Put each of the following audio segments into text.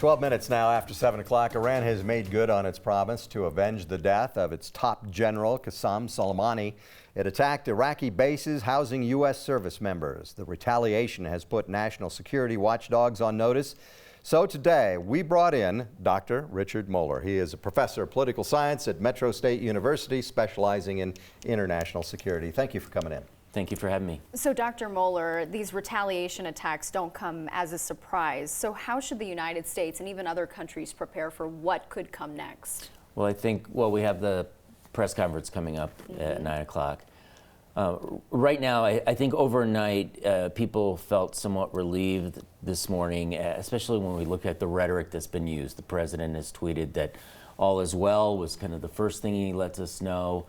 12 minutes now after 7 o'clock, Iran has made good on its promise to avenge the death of its top general, Qasem Soleimani. It attacked Iraqi bases housing U.S. service members. The retaliation has put national security watchdogs on notice. So today, we brought in Dr. Richard Moeller. He is a professor of political science at Metro State University, specializing in international security. Thank you for coming in. Thank you for having me. So, Dr. Moeller, these retaliation attacks don't come as a surprise. So how should the United States and even other countries prepare for what could come next? Well, I think, we have the press conference coming up at 9 o'clock. Right now, I think overnight, people felt somewhat relieved this morning, especially when we look at the rhetoric that's been used. The president has tweeted that all is well was kind of the first thing he lets us know.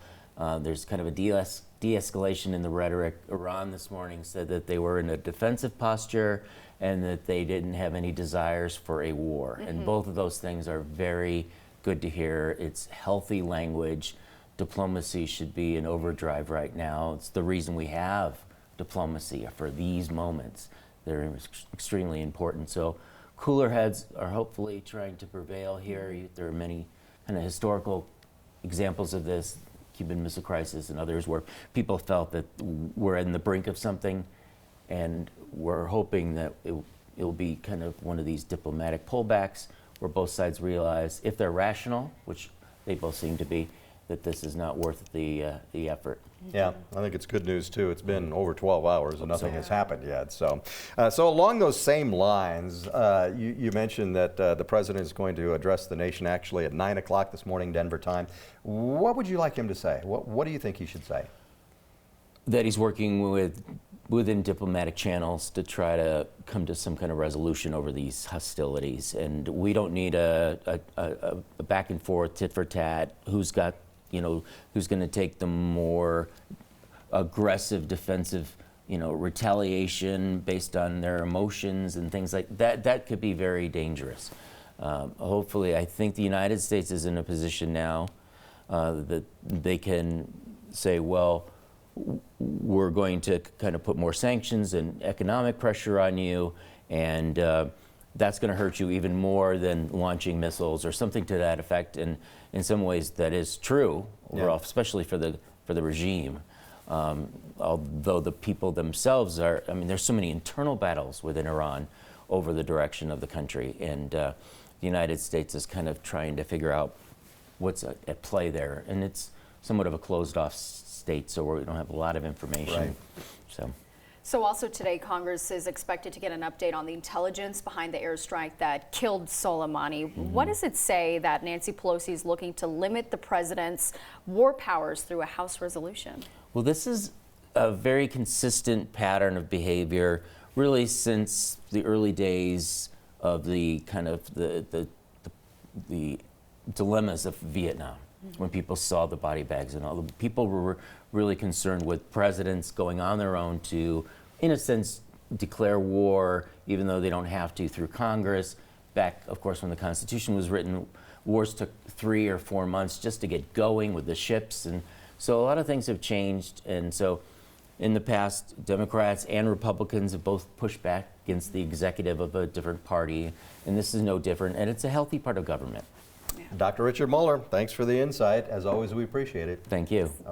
There's kind of a de-escalation in the rhetoric. Iran this morning said that they were in a defensive posture and that they didn't have any desires for a war. And both of those things are very good to hear. It's healthy language. Diplomacy should be in overdrive right now. It's the reason we have diplomacy for these moments. They're extremely important. So cooler heads are hopefully trying to prevail here. There are many kind of historical examples of this, Cuban Missile Crisis and others, where people felt that we're in the brink of something, and we're hoping that it'll be kind of one of these diplomatic pullbacks where both sides realize, if they're rational, which they both seem to be, that this is not worth the effort. Yeah, I think it's good news too. It's been over 12 hours and nothing has happened yet. So along those same lines, you mentioned that the president is going to address the nation actually at 9 o'clock this morning, Denver time. What would you like him to say? What do you think he should say? That he's working within diplomatic channels to try to come to some kind of resolution over these hostilities. And we don't need a back and forth, tit for tat, who's going to take the more aggressive, defensive, retaliation based on their emotions and things like that. That could be very dangerous. Hopefully, I think the United States is in a position now that they can say, well, we're going to kind of put more sanctions and economic pressure on you, and that's going to hurt you even more than launching missiles or something to that effect. And in some ways, that is true, overall, especially for the regime. Although the people themselves are, there's so many internal battles within Iran over the direction of the country, and the United States is kind of trying to figure out what's at play there. And it's somewhat of a closed-off state, so we don't have a lot of information. Right. So also today, Congress is expected to get an update on the intelligence behind the airstrike that killed Soleimani. What does it say that Nancy Pelosi is looking to limit the president's war powers through a House resolution? Well, this is a very consistent pattern of behavior, really since the early days of the kind of the dilemmas of Vietnam. When people saw the body bags and all, the people were really concerned with presidents going on their own to, in a sense, declare war, even though they don't have to through Congress. Back, of course, when the Constitution was written, wars took 3 or 4 months just to get going with the ships. And so a lot of things have changed. And so in the past, Democrats and Republicans have both pushed back against the executive of a different party. And this is no different. And it's a healthy part of government. Dr. Richard Moeller, thanks for the insight. As always, we appreciate it. Thank you. All right.